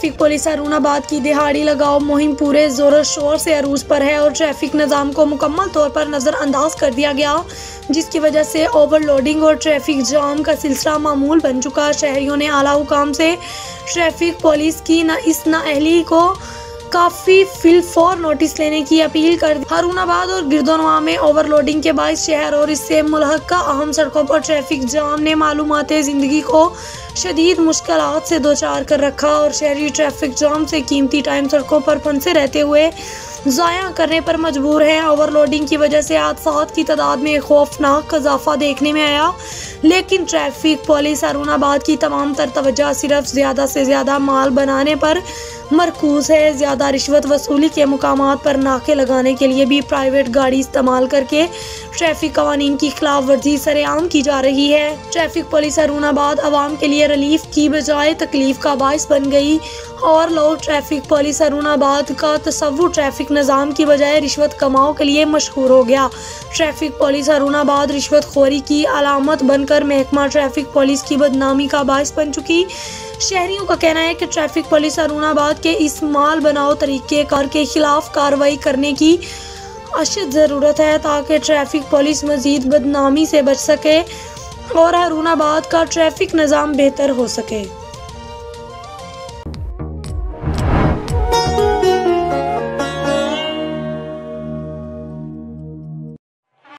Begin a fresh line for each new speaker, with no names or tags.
Traffic police अरुणाबाद की दिहाड़ी लगाओ मुहिम पूरे जोरों शोर से अरूज पर है और ट्रैफिक निज़ाम को मुकम्मल तौर पर नज़रअंदाज कर दिया गया, जिसकी वजह से ओवरलोडिंग और ट्रैफिक जाम का सिलसिला मामूल बन चुका। शहरियों ने आला हुकाम से ट्रैफिक पुलिस की इस नाअहली को काफ़ी फिलफौर नोटिस लेने की अपील कर दी। अरुणाबाद और गिरदोनवा में ओवरलोडिंग के बाइस शहर और इससे मुल्हका अहम सड़कों पर ट्रैफिक जाम ने मालूमाती ज़िंदगी को शदीद मुश्किलात से दो चार कर रखा और शहरी ट्रैफिक जाम से कीमती टाइम सड़कों पर फंसे रहते हुए ज़ाया करने पर मजबूर हैं। ओवरलोडिंग की वजह से हादसात की तादाद में खौफनाक इजाफा देखने में आया, लेकिन ट्रैफिक पुलिस अरुणाबाद की तमाम तर तवज्जो सिर्फ ज़्यादा से ज़्यादा माल बनाने पर मरकूज है। ज़्यादा रिश्वत वसूली के मुकामात पर नाके लगाने के लिए भी प्राइवेट गाड़ी इस्तेमाल करके ट्रैफिक कवानीन की खिलाफ वर्जी सरेआम की जा रही है। ट्रैफिक पुलिस अरुणाबाद आवाम के लिए रिलीफ की बजाय तकलीफ का बाइस बन गई और लोग ट्रैफिक पुलिस अरुणाबाद का तस्वुर ट्रैफिक निज़ाम की बजाय रिश्वत कमाओ के लिए मशहूर हो गया। ट्रैफिक पुलिस अरुणाबाद रिश्वत खोरी की अलामत बनकर महकमा ट्रैफिक पुलिस की बदनामी का बाइस बन चुकी। शहरियों का कहना है कि ट्रैफिक पुलिस अरुणाबाद के इस माल बनाओ तरीके कार के खिलाफ कार्रवाई करने की अशद ज़रूरत है ताकि ट्रैफिक पुलिस मज़ीद बदनामी से बच सके और अरुणाबाद का ट्रैफिक निज़ाम बेहतर हो सके।